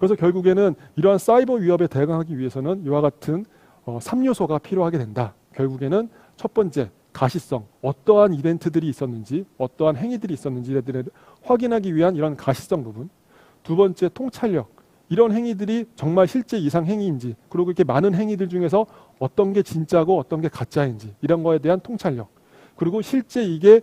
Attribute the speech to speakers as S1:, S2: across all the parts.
S1: 그래서 결국에는 이러한 사이버 위협에 대응하기 위해서는 이와 같은 3요소가 필요하게 된다. 결국에는 첫 번째, 가시성, 어떠한 이벤트들이 있었는지, 어떠한 행위들이 있었는지를 확인하기 위한 이런 가시성 부분. 두 번째, 통찰력. 이런 행위들이 정말 실제 이상 행위인지, 그리고 이렇게 많은 행위들 중에서 어떤 게 진짜고 어떤 게 가짜인지, 이런 거에 대한 통찰력. 그리고 실제 이게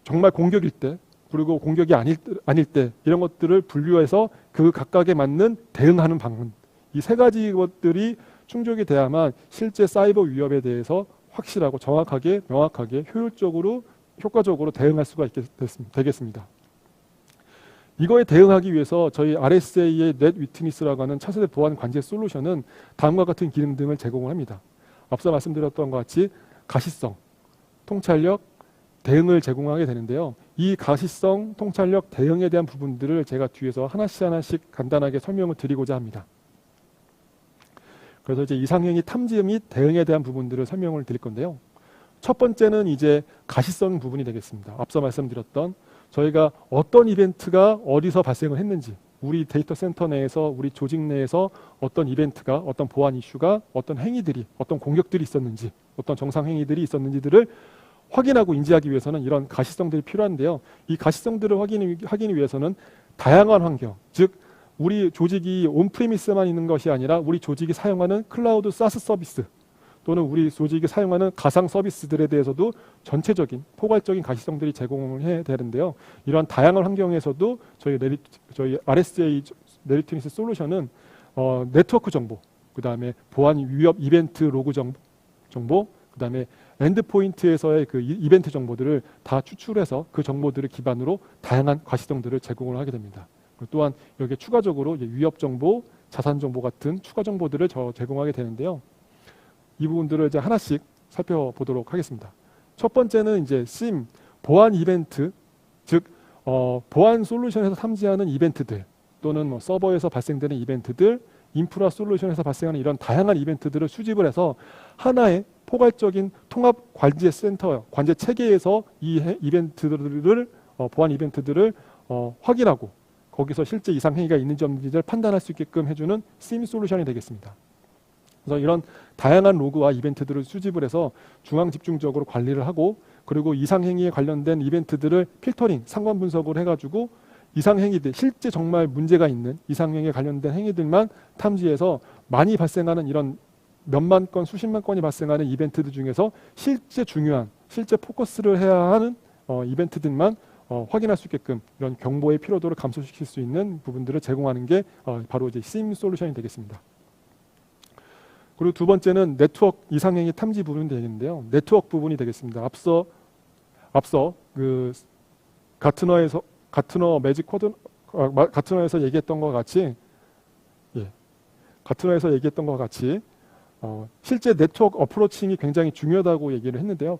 S1: 정말 공격일 때, 그리고 공격이 아닐 때, 이런 것들을 분류해서 그 각각에 맞는 대응하는 방법. 이 세 가지 것들이 충족이 돼야만 실제 사이버 위협에 대해서 확실하고 정확하게, 명확하게, 효과적으로 대응할 수가 되겠습니다. 이거에 대응하기 위해서 저희 RSA의 넷 위트니스라고 하는 차세대 보안 관제 솔루션은 다음과 같은 기능 등을 제공을 합니다. 앞서 말씀드렸던 것 같이 가시성, 통찰력, 대응을 제공하게 되는데요. 이 가시성, 통찰력, 대응에 대한 부분들을 제가 뒤에서 하나씩 간단하게 설명을 드리고자 합니다. 그래서 이제 이상행위 탐지 및 대응에 대한 부분들을 설명을 드릴 건데요. 첫 번째는 이제 가시성 부분이 되겠습니다. 앞서 말씀드렸던 저희가 어떤 이벤트가 어디서 발생을 했는지, 우리 데이터 센터 내에서, 우리 조직 내에서 어떤 이벤트가, 어떤 보안 이슈가, 어떤 행위들이, 어떤 공격들이 있었는지, 어떤 정상 행위들이 있었는지들을 확인하고 인지하기 위해서는 이런 가시성들이 필요한데요. 이 가시성들을 확인하기 위해서는 다양한 환경, 즉 우리 조직이 온프리미스만 있는 것이 아니라 우리 조직이 사용하는 클라우드 사스 서비스 또는 우리 조직이 사용하는 가상 서비스들에 대해서도 전체적인 포괄적인 가시성들이 제공을 해야 되는데요. 이러한 다양한 환경에서도 저희 RSA 네리티니스 솔루션은 네트워크 정보, 그 다음에 보안 위협 이벤트 로그 정보, 그 다음에 엔드포인트에서의 그 이벤트 정보들을 다 추출해서 그 정보들을 기반으로 다양한 가시성들을 제공을 하게 됩니다. 또한 여기에 추가적으로 위협 정보, 자산 정보 같은 추가 정보들을 제공하게 되는데요. 이 부분들을 이제 하나씩 살펴보도록 하겠습니다. 첫 번째는 이제 SIEM, 보안 이벤트, 즉 보안 솔루션에서 탐지하는 이벤트들 또는 뭐 서버에서 발생되는 이벤트들, 인프라 솔루션에서 발생하는 이런 다양한 이벤트들을 수집을 해서 하나의 포괄적인 통합 관제 센터, 관제 체계에서 이 이벤트들을 보안 이벤트들을 확인하고 거기서 실제 이상 행위가 있는지 없는지를 판단할 수 있게끔 해주는 SIEM 솔루션이 되겠습니다. 그래서 이런 다양한 로그와 이벤트들을 수집을 해서 중앙 집중적으로 관리를 하고, 그리고 이상 행위에 관련된 이벤트들을 필터링, 상관 분석을 해가지고 이상 행위들, 실제 정말 문제가 있는 이상 행위에 관련된 행위들만 탐지해서 많이 발생하는 이런 몇만 건, 수십만 건이 발생하는 이벤트들 중에서 실제 중요한, 실제 포커스를 해야 하는 이벤트들만 확인할 수 있게끔 이런 경보의 피로도를 감소시킬 수 있는 부분들을 제공하는 게 바로 이제 SIEM 솔루션이 되겠습니다. 그리고 두 번째는 네트워크 이상행위 탐지 부분이 되겠는데요. 네트워크 부분이 되겠습니다. 앞서 그 가트너 매직 코드 가트너에서 얘기했던 것 같이 실제 네트워크 어프로칭이 굉장히 중요하다고 얘기를 했는데요.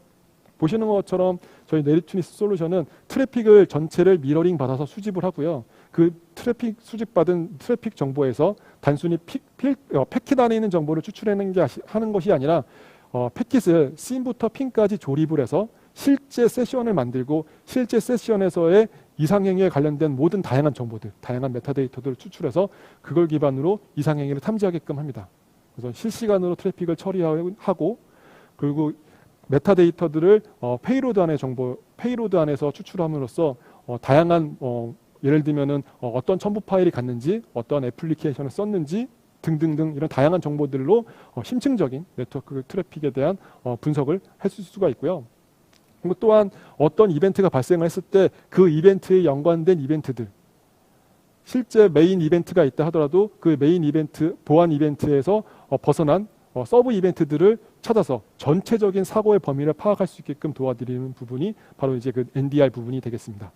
S1: 보시는 것처럼 저희 네리티니스 솔루션은 트래픽을 전체를 미러링 받아서 수집을 하고요. 그 트래픽 수집받은 트래픽 정보에서 단순히 패킷 안에 있는 정보를 추출하는 것이 아니라 패킷을 씬부터 핀까지 조립을 해서 실제 세션을 만들고 실제 세션에서의 이상행위에 관련된 모든 다양한 정보들, 다양한 메타데이터들을 추출해서 그걸 기반으로 이상행위를 탐지하게끔 합니다. 그래서 실시간으로 트래픽을 처리하고, 그리고 메타데이터들을 페이로드 안에서 추출함으로써 다양한 예를 들면은 어떤 첨부 파일이 갔는지, 어떤 애플리케이션을 썼는지 등등등 이런 다양한 정보들로 심층적인 네트워크 트래픽에 대한 분석을 해줄 수가 있고요. 그리고 또한 어떤 이벤트가 발생을 했을 때 그 이벤트에 연관된 이벤트들, 실제 메인 이벤트가 있다 하더라도 그 메인 이벤트, 보안 이벤트에서 벗어난 서브 이벤트들을 찾아서 전체적인 사고의 범위를 파악할 수 있게끔 도와드리는 부분이 바로 이제 그 NDR 부분이 되겠습니다.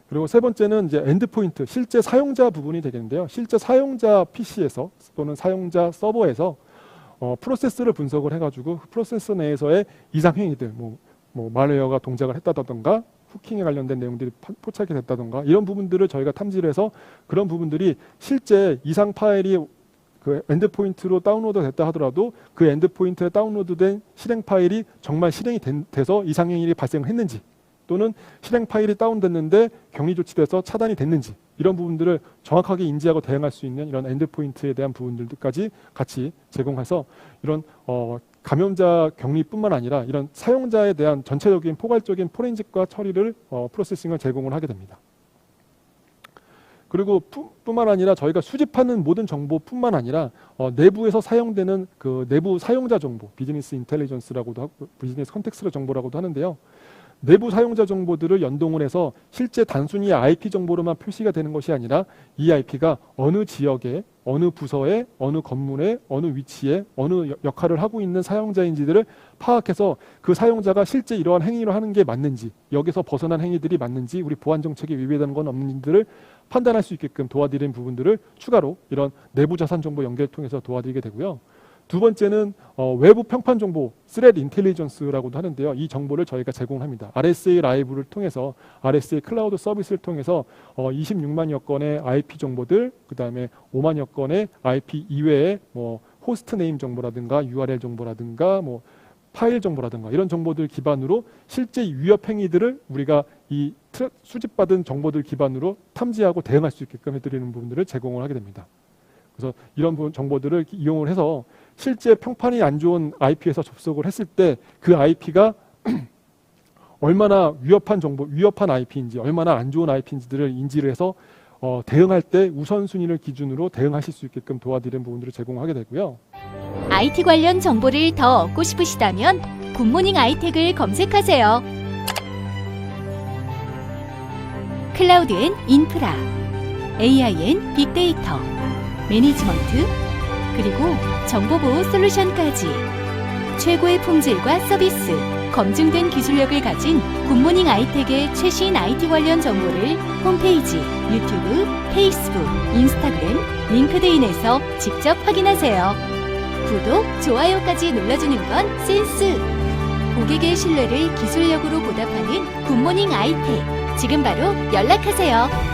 S1: 그리고 세 번째는 이제 엔드포인트, 실제 사용자 부분이 되겠는데요. 실제 사용자 PC에서 또는 사용자 서버에서 프로세스를 분석을 해가지고 그 프로세스 내에서의 이상 행위들, 뭐 말웨어가 동작을 했다던가, 후킹에 관련된 내용들이 포착이 됐다던가, 이런 부분들을 저희가 탐지를 해서 그런 부분들이 실제 이상 파일이 그 엔드포인트로 다운로드 됐다 하더라도 그 엔드포인트에 다운로드된 실행 파일이 정말 실행이 돼서 이상행위가 발생했는지, 또는 실행 파일이 다운됐는데 격리 조치돼서 차단이 됐는지, 이런 부분들을 정확하게 인지하고 대응할 수 있는 이런 엔드포인트에 대한 부분들까지 같이 제공해서 이런 감염자 격리뿐만 아니라 이런 사용자에 대한 전체적인 포괄적인 포렌식과 처리를 프로세싱을 제공을 하게 됩니다. 그리고 뿐만 아니라 저희가 수집하는 모든 정보뿐만 아니라 내부에서 사용되는 그 내부 사용자 정보, 비즈니스 인텔리전스라고도 하고 비즈니스 컨텍스트 정보라고도 하는데요. 내부 사용자 정보들을 연동을 해서 실제 단순히 IP 정보로만 표시가 되는 것이 아니라 이 IP가 어느 지역에, 어느 부서에, 어느 건물에, 어느 위치에, 어느 역할을 하고 있는 사용자인지들을 파악해서 그 사용자가 실제 이러한 행위를 하는 게 맞는지, 여기서 벗어난 행위들이 맞는지, 우리 보안 정책에 위배되는 건 없는지를 판단할 수 있게끔 도와드리는 부분들을 추가로 이런 내부 자산 정보 연결을 통해서 도와드리게 되고요. 두 번째는 외부 평판 정보, 스레드 인텔리전스라고도 하는데요. 이 정보를 저희가 제공합니다. RSA 라이브를 통해서 RSA 클라우드 서비스를 통해서 26만여 건의 IP 정보들, 그 다음에 5만여 건의 IP 이외에 뭐 호스트 네임 정보라든가 URL 정보라든가 뭐 파일 정보라든가 이런 정보들 기반으로 실제 위협 행위들을 우리가 이 수집받은 정보들 기반으로 탐지하고 대응할 수 있게끔 해드리는 부분들을 제공을 하게 됩니다. 그래서 이런 정보들을 이용을 해서 실제 평판이 안 좋은 IP에서 접속을 했을 때 그 IP가 얼마나 위협한 IP인지, 얼마나 안 좋은 IP인지들을 인지를 해서 대응할 때 우선순위를 기준으로 대응하실 수 있게끔 도와드리는 부분들을 제공하게 되고요.
S2: IT 관련 정보를 더 얻고 싶으시다면 굿모닝 아이텍을 검색하세요. 클라우드 앤 인프라, AI 앤 빅데이터, 매니지먼트, 그리고 정보보호 솔루션까지 최고의 품질과 서비스, 검증된 기술력을 가진 굿모닝 아이텍의 최신 IT 관련 정보를 홈페이지, 유튜브, 페이스북, 인스타그램, 링크드인에서 직접 확인하세요. 구독, 좋아요까지 눌러주는 건 센스! 고객의 신뢰를 기술력으로 보답하는 굿모닝 아이텍. 지금 바로 연락하세요.